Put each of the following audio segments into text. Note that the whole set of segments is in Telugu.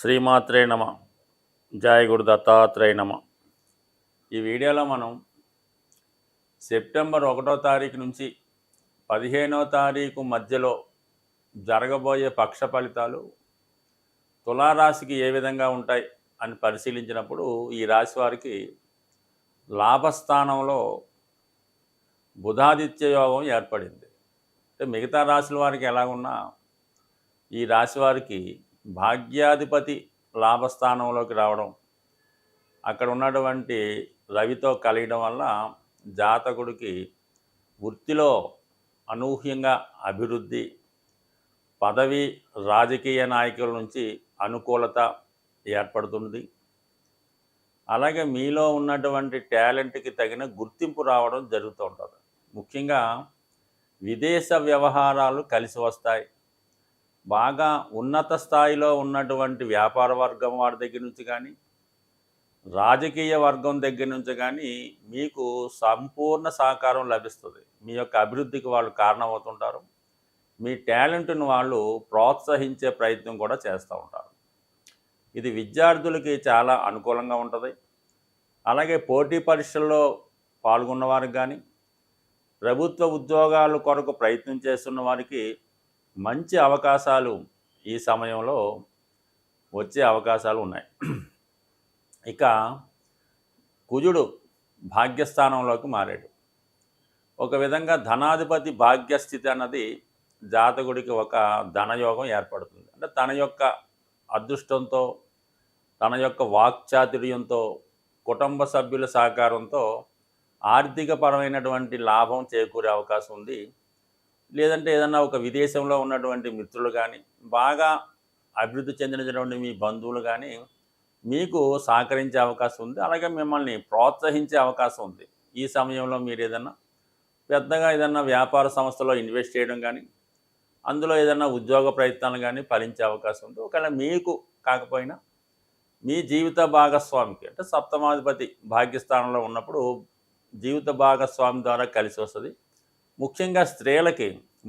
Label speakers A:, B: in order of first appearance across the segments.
A: శ్రీమాత్రే నమ. జయ గురు దత్తాత్రేయ నమ. ఈ వీడియోలో మనం సెప్టెంబర్ 1వ తారీఖు నుంచి 15వ తారీఖు మధ్యలో జరగబోయే పక్ష ఫలితాలు తులారాశికి ఏ విధంగా ఉంటాయి అని పరిశీలించినప్పుడు ఈ రాశి వారికి లాభస్థానంలో బుధాదిత్య యోగం ఏర్పడింది. అంటే మిగతా రాశుల వారికి ఎలాగున్నా ఈ రాశి వారికి భాగ్యాధిపతి లాభస్థానంలోకి రావడం, అక్కడ ఉన్నటువంటి రవితో కలియడం వల్ల జాతకుడికి వృత్తిలో అనూహ్యంగా అభివృద్ధి, పదవి రాజకీయ నాయకుల నుంచి అనుకూలత ఏర్పడుతుంది. అలాగే మీలో ఉన్నటువంటి టాలెంట్కి తగిన గుర్తింపు రావడం జరుగుతూ ఉంటుంది. ముఖ్యంగా విదేశ వ్యవహారాలు కలిసి వస్తాయి. బాగా ఉన్నత స్థాయిలో ఉన్నటువంటి వ్యాపార వర్గం వారి దగ్గర నుంచి కానీ, రాజకీయ వర్గం దగ్గర నుంచి కానీ మీకు సంపూర్ణ సహకారం లభిస్తుంది. మీ యొక్క అభివృద్ధికి వాళ్ళు కారణమవుతుంటారు. మీ టాలెంట్ను వాళ్ళు ప్రోత్సహించే ప్రయత్నం కూడా చేస్తూ ఉంటారు. ఇది విద్యార్థులకి చాలా అనుకూలంగా ఉంటుంది. అలాగే పోటీ పరీక్షల్లో పాల్గొన్న వారికి కానీ, ప్రభుత్వ ఉద్యోగాల కొరకు ప్రయత్నం చేస్తున్న వారికి మంచి అవకాశాలు ఈ సమయంలో వచ్చే అవకాశాలు ఉన్నాయి. ఇక కుజుడు భాగ్యస్థానంలోకి మారాడు. ఒక విధంగా ధనాధిపతి భాగ్యస్థితి అన్నది జాతకుడికి ఒక ధనయోగం ఏర్పడుతుంది. అంటే తన యొక్క అదృష్టంతో, తన యొక్క వాక్చాతుర్యంతో, కుటుంబ సభ్యుల సహకారంతో ఆర్థికపరమైనటువంటి లాభం చేకూరే అవకాశం ఉంది. లేదంటే ఏదన్నా ఒక విదేశంలో ఉన్నటువంటి మిత్రులు కానీ, బాగా అభివృద్ధి చెందినటువంటి మీ బంధువులు కానీ మీకు సహకరించే అవకాశం ఉంది. అలాగే మిమ్మల్ని ప్రోత్సహించే అవకాశం ఉంది. ఈ సమయంలో మీరు ఏదన్నా పెద్దగా ఏదన్నా వ్యాపార సంస్థలో ఇన్వెస్ట్ చేయడం కానీ, అందులో ఏదన్నా ఉద్యోగ ప్రయత్నాలు కానీ ఫలించే అవకాశం ఉంది. ఒకవేళ మీకు కాకపోయినా మీ జీవిత భాగస్వామికి, అంటే సప్తమాధిపతి భాగ్యస్థానంలో ఉన్నప్పుడు జీవిత భాగస్వామి ద్వారా కలిసి వస్తుంది. ముఖ్యంగా స్త్రీలకి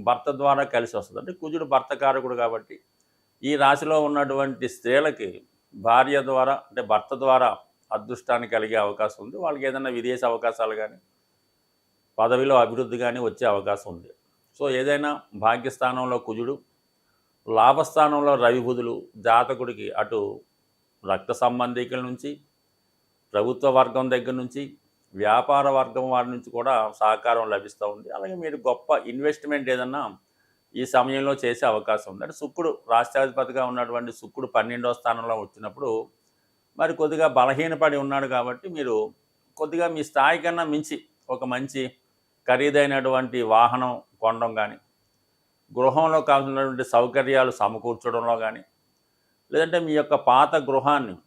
A: భర్త ద్వారా కలిసి వస్తుంది. అంటే కుజుడు భర్తకారకుడు కాబట్టి ఈ రాశిలో ఉన్నటువంటి స్త్రీలకి భార్య ద్వారా, అంటే భర్త ద్వారా అదృష్టాన్ని కలిగే అవకాశం ఉంది. వాళ్ళకి ఏదైనా విదేశీ అవకాశాలు కానీ, పదవిలో అభివృద్ధి కానీ వచ్చే అవకాశం ఉంది. సో ఏదైనా భాగ్యస్థానంలో కుజుడు, లాభస్థానంలో రవి బుధులు జాతకుడికి అటు రక్త సంబంధికుల నుంచి, ప్రభుత్వ వర్గం దగ్గర నుంచి, వ్యాపార వర్గం వారి నుంచి కూడా సహకారం లభిస్తూ ఉంది. అలాగే మీరు గొప్ప ఇన్వెస్ట్మెంట్ ఏదన్నా ఈ సమయంలో చేసే అవకాశం ఉంది. అంటే శుక్రుడు రాష్ట్రాధిపతిగా ఉన్నటువంటి శుక్రుడు 12వ స్థానంలో వచ్చినప్పుడు మరి కొద్దిగా బలహీనపడి ఉన్నాడు కాబట్టి మీరు కొద్దిగా మీ స్థాయి కన్నా మించి ఒక మంచి ఖరీదైనటువంటి వాహనం కొనడం కానీ, గృహంలో కావాల్సినటువంటి సౌకర్యాలు సమకూర్చడంలో కానీ, లేదంటే మీ యొక్క పాత గృహాన్ని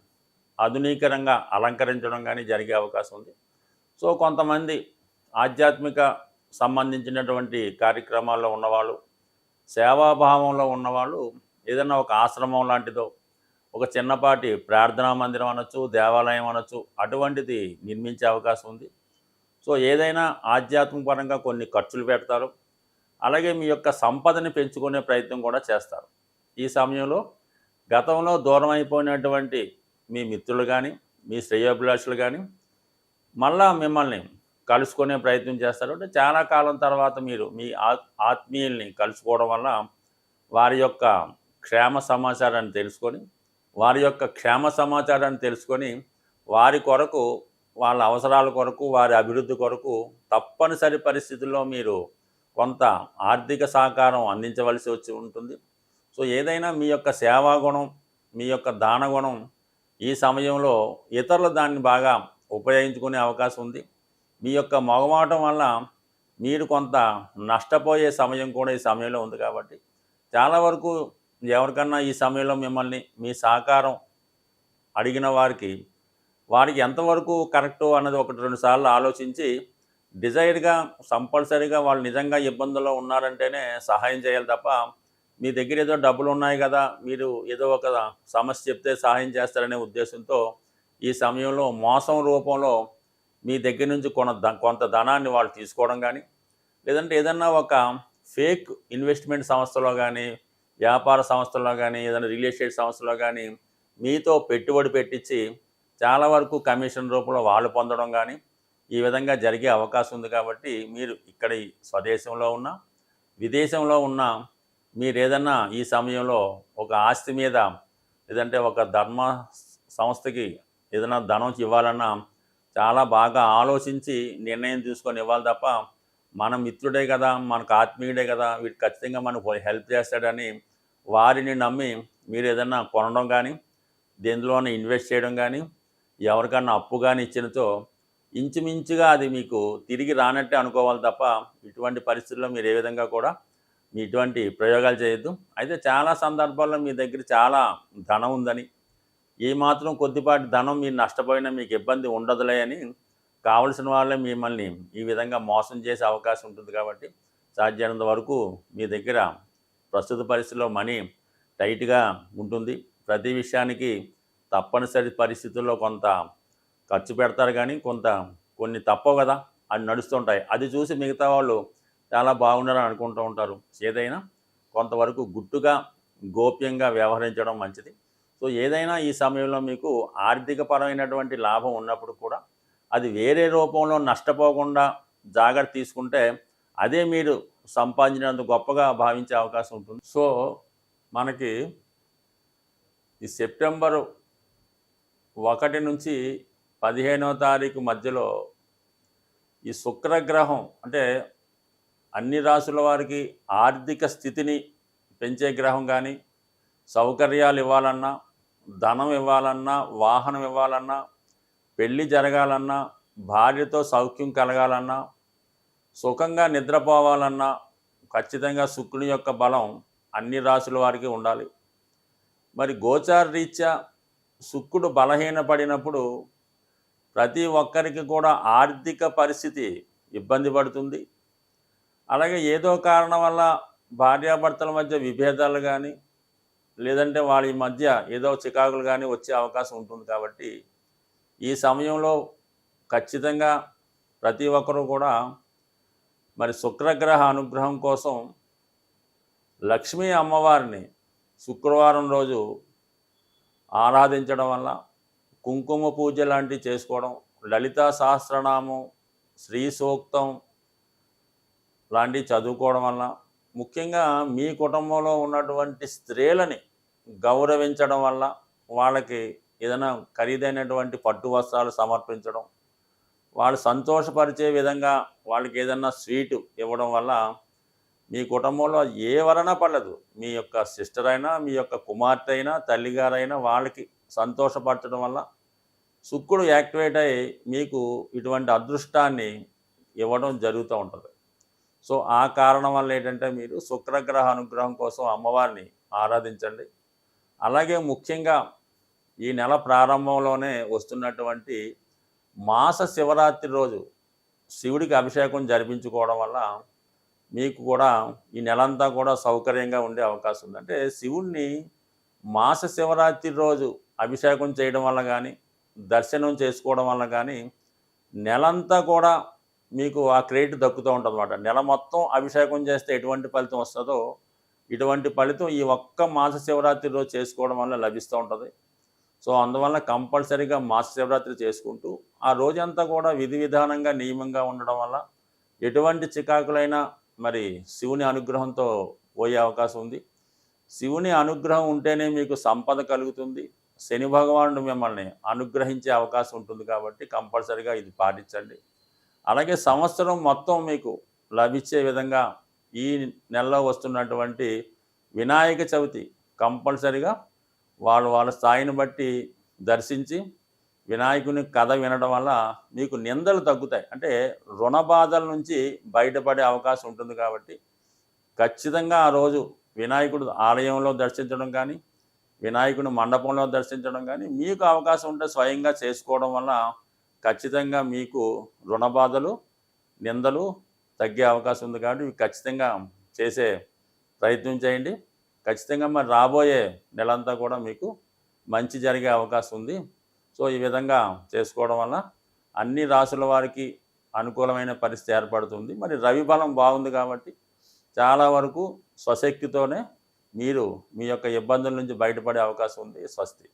A: ఆధునీకరంగా అలంకరించడం కానీ జరిగే అవకాశం ఉంది. సో కొంతమంది ఆధ్యాత్మిక సంబంధించినటువంటి కార్యక్రమాల్లో ఉన్నవాళ్ళు, సేవాభావంలో ఉన్నవాళ్ళు ఏదైనా ఒక ఆశ్రమం లాంటిదో, ఒక చిన్నపాటి ప్రార్థనా మందిరం అనొచ్చు, దేవాలయం అనొచ్చు, అటువంటిది నిర్మించే అవకాశం ఉంది. సో ఏదైనా ఆధ్యాత్మిక పరంగా కొన్ని ఖర్చులు పెడతారు. అలాగే మీ యొక్క సంపదని పెంచుకునే ప్రయత్నం కూడా చేస్తారు. ఈ సమయంలో గతంలో దూరం అయిపోయినటువంటి మీ మిత్రులు కానీ, మీ శ్రేయోభిలాషులు కానీ మళ్ళా మిమ్మల్ని కలుసుకునే ప్రయత్నం చేస్తారు. అంటే చాలా కాలం తర్వాత మీరు మీ ఆత్మీయుల్ని కలుసుకోవడం వల్ల వారి యొక్క క్షేమ సమాచారాన్ని తెలుసుకొని వారి కొరకు, వాళ్ళ అవసరాల కొరకు, వారి అభివృద్ధి కొరకు తప్పనిసరి పరిస్థితుల్లో మీరు కొంత ఆర్థిక సహకారం అందించవలసి వచ్చి ఉంటుంది. సో ఏదైనా మీ యొక్క సేవాగుణం, మీ యొక్క దానగుణం ఈ సమయంలో ఇతరులు దాన్ని బాగా ఉపయోగించుకునే అవకాశం ఉంది. మీ యొక్క మొగమాటం వల్ల మీరు కొంత నష్టపోయే సమయం కూడా ఈ సమయంలో ఉంది. కాబట్టి చాలా వరకు ఎవరికన్నా ఈ సమయంలో మిమ్మల్ని మీ సహకారం అడిగిన వారికి ఎంతవరకు కరెక్టు అన్నది 1-2 సార్లు ఆలోచించి డిజైర్గా కంపల్సరీగా వాళ్ళు నిజంగా ఇబ్బందుల్లో ఉన్నారంటేనే సహాయం చేయాలి తప్ప మీ దగ్గర ఏదో డబ్బులు ఉన్నాయి కదా, మీరు ఏదో ఒక సమస్య చెప్తే సహాయం చేస్తారనే ఉద్దేశంతో ఈ సమయంలో మోసం రూపంలో మీ దగ్గర నుంచి కొంత ధనాన్ని వాళ్ళు తీసుకోవడం కానీ, లేదంటే ఏదన్నా ఒక ఫేక్ ఇన్వెస్ట్మెంట్ సంస్థలో కానీ, వ్యాపార సంస్థల్లో కానీ, ఏదైనా రియల్ ఎస్టేట్ సంస్థలో కానీ మీతో పెట్టుబడి పెట్టించి చాలా వరకు కమిషన్ రూపంలో వాళ్ళు పొందడం కానీ ఈ విధంగా జరిగే అవకాశం ఉంది. కాబట్టి మీరు ఇక్కడ ఈ స్వదేశంలో ఉన్న విదేశంలో ఉన్న మీరేదన్నా ఈ సమయంలో ఒక ఆస్తి మీద లేదంటే ఒక ధర్మ సంస్థకి ఏదైనా ధనం ఇవ్వాలన్నా చాలా బాగా ఆలోచించి నిర్ణయం తీసుకొని ఇవ్వాలి తప్ప మన మిత్రుడే కదా, మనకు ఆత్మీయుడే కదా, వీడు ఖచ్చితంగా మనకు హెల్ప్ చేస్తాడని వారిని నమ్మి మీరు ఏదన్నా కొనడం కానీ దేనిలోనే ఇన్వెస్ట్ చేయడం కానీ ఎవరికన్నా అప్పు కానీ ఇచ్చినతో ఇంచుమించుగా అది మీకు తిరిగి రానట్టే అనుకోవాలి తప్ప ఇటువంటి పరిస్థితుల్లో మీరు ఏ విధంగా కూడా మీ ఇటువంటి ప్రయోగాలు చేయొద్దు. అయితే చాలా సందర్భాల్లో మీ దగ్గర చాలా ధనం ఉందని ఏమాత్రం కొద్దిపాటి ధనం మీరు నష్టపోయినా మీకు ఇబ్బంది ఉండదులే అని కావలసిన వాళ్ళే మిమ్మల్ని ఈ విధంగా మోసం చేసే అవకాశం ఉంటుంది. కాబట్టి సాధ్యమైనంత వరకు మీ దగ్గర ప్రస్తుత పరిస్థితుల్లో మనీ టైట్గా ఉంటుంది. ప్రతి విషయానికి తప్పనిసరి పరిస్థితుల్లో కొంత ఖర్చు పెడతారు కానీ కొన్ని తప్పవు కదా, అది నడుస్తుంటాయి. అది చూసి మిగతా వాళ్ళు చాలా బాగున్నారని అనుకుంటూ ఉంటారు. ఏదైనా కొంతవరకు గుట్టుగా గోప్యంగా వ్యవహరించడం మంచిది. సో ఏదైనా ఈ సమయంలో మీకు ఆర్థికపరమైనటువంటి లాభం ఉన్నప్పుడు కూడా అది వేరే రూపంలో నష్టపోకుండా జాగ్రత్త తీసుకుంటే అదే మీరు సంపాదించినంత గొప్పగా భావించే అవకాశం ఉంటుంది. సో మనకి ఈ సెప్టెంబరు 1 నుంచి 15వ తారీఖు మధ్యలో ఈ శుక్రగ్రహం అంటే అన్ని రాసుల వారికి ఆర్థిక స్థితిని పెంచే గ్రహం కానీ సౌకర్యాలు ఇవ్వాలన్నా, ధనం ఇవ్వాలన్నా, వాహనం ఇవ్వాలన్నా, పెళ్ళి జరగాలన్నా, భార్యతో సౌఖ్యం కలగాలన్నా, సుఖంగా నిద్రపోవాలన్నా ఖచ్చితంగా శుక్రుని యొక్క బలం అన్ని రాసుల వారికి ఉండాలి. మరి గోచార రీత్యా శుక్రుడు బలహీనపడినప్పుడు ప్రతి ఒక్కరికి కూడా ఆర్థిక పరిస్థితి ఇబ్బంది పడుతుంది. అలాగే ఏదో కారణం వల్ల భార్యాభర్తల మధ్య విభేదాలు కానీ లేదంటే వాళ్ళ మధ్య ఏదో చికాకులు కానీ వచ్చే అవకాశం ఉంటుంది. కాబట్టి ఈ సమయంలో ఖచ్చితంగా ప్రతి ఒక్కరూ కూడా మరి శుక్రగ్రహ అనుగ్రహం కోసం లక్ష్మీ అమ్మవారిని శుక్రవారం రోజు ఆరాధించడం వల్ల కుంకుమ పూజ లాంటివి చేసుకోవడం, లలితా సహస్రనామం, శ్రీ సూక్తం లాంటివి చదువుకోవడం వల్ల ముఖ్యంగా మీ కుటుంబంలో ఉన్నటువంటి స్త్రీలని గౌరవించడం వల్ల వాళ్ళకి ఏదైనా ఖరీదైనటువంటి పట్టు వస్త్రాలు సమర్పించడం, వాళ్ళు సంతోషపరిచే విధంగా వాళ్ళకి ఏదైనా స్వీటు ఇవ్వడం వల్ల మీ కుటుంబంలో ఎవరైనా పర్లేదు, మీ యొక్క సిస్టర్ అయినా, మీ యొక్క కుమార్తె అయినా, తల్లిగారైనా వాళ్ళకి సంతోషపరచడం వల్ల శుక్రుడు యాక్టివేట్ అయ్యి మీకు ఇటువంటి అదృష్టాన్ని ఇవ్వడం జరుగుతూ ఉంటుంది. సో ఆ కారణం వల్ల ఏంటంటే మీరు శుక్రగ్రహ అనుగ్రహం కోసం అమ్మవారిని ఆరాధించండి. అలాగే ముఖ్యంగా ఈ నెల ప్రారంభంలోనే వస్తున్నటువంటి మాస శివరాత్రి రోజు శివుడికి అభిషేకం జరిపించుకోవడం వల్ల మీకు కూడా ఈ నెలంతా కూడా సౌకర్యంగా ఉండే అవకాశం ఉంది. అంటే శివుణ్ణి మాస శివరాత్రి రోజు అభిషేకం చేయడం వల్ల కానీ దర్శనం చేసుకోవడం వల్ల కానీ నెలంతా కూడా మీకు ఆ క్రెడిట్ దక్కుతూ ఉంటుంది అన్నమాట. నెల మొత్తం అభిషేకం చేస్తే ఎటువంటి ఫలితం వస్తుందో ఇటువంటి ఫలితం ఈ ఒక్క మాస శివరాత్రి రోజు చేసుకోవడం వల్ల లభిస్తూ ఉంటుంది. సో అందువల్ల కంపల్సరీగా మాస శివరాత్రి చేసుకుంటూ ఆ రోజంతా కూడా విధి విధానంగా నియమంగా ఉండడం వల్ల ఎటువంటి చికాకులైనా మరి శివుని అనుగ్రహంతో పోయే అవకాశం ఉంది. శివుని అనుగ్రహం ఉంటేనే మీకు సంపద కలుగుతుంది. శని భగవానుడు మిమ్మల్ని అనుగ్రహించే అవకాశం ఉంటుంది. కాబట్టి కంపల్సరీగా ఇది పాటించండి. అలాగే సంవత్సరం మొత్తం మీకు లభించే విధంగా ఈ నెలలో వస్తున్నటువంటి వినాయక చవితి కంపల్సరీగా వాళ్ళ స్థాయిని బట్టి దర్శించి వినాయకుని కథ వినడం వల్ల మీకు నిందలు తగ్గుతాయి. అంటే రుణ బాధల నుంచి బయటపడే అవకాశం ఉంటుంది. కాబట్టి ఖచ్చితంగా ఆ రోజు వినాయకుడు ఆలయంలో దర్శించడం కానీ వినాయకుని మండపంలో దర్శించడం కానీ మీకు అవకాశం ఉంటే స్వయంగా చేసుకోవడం వల్ల ఖచ్చితంగా మీకు రుణ బాధలు నిందలు తగ్గే అవకాశం ఉంది. కాబట్టి ఇవి ఖచ్చితంగా చేసే ప్రయత్నం చేయండి. ఖచ్చితంగా మరి రాబోయే నెలంతా కూడా మీకు మంచి జరిగే అవకాశం ఉంది. సో ఈ విధంగా చేసుకోవడం వల్ల అన్ని రాసుల వారికి అనుకూలమైన పరిస్థితి ఏర్పడుతుంది. మరి రవి బలం బాగుంది కాబట్టి చాలా వరకు స్వశక్తితోనే మీరు మీ యొక్క ఇబ్బందుల నుంచి బయటపడే అవకాశం ఉంది. స్వస్తి.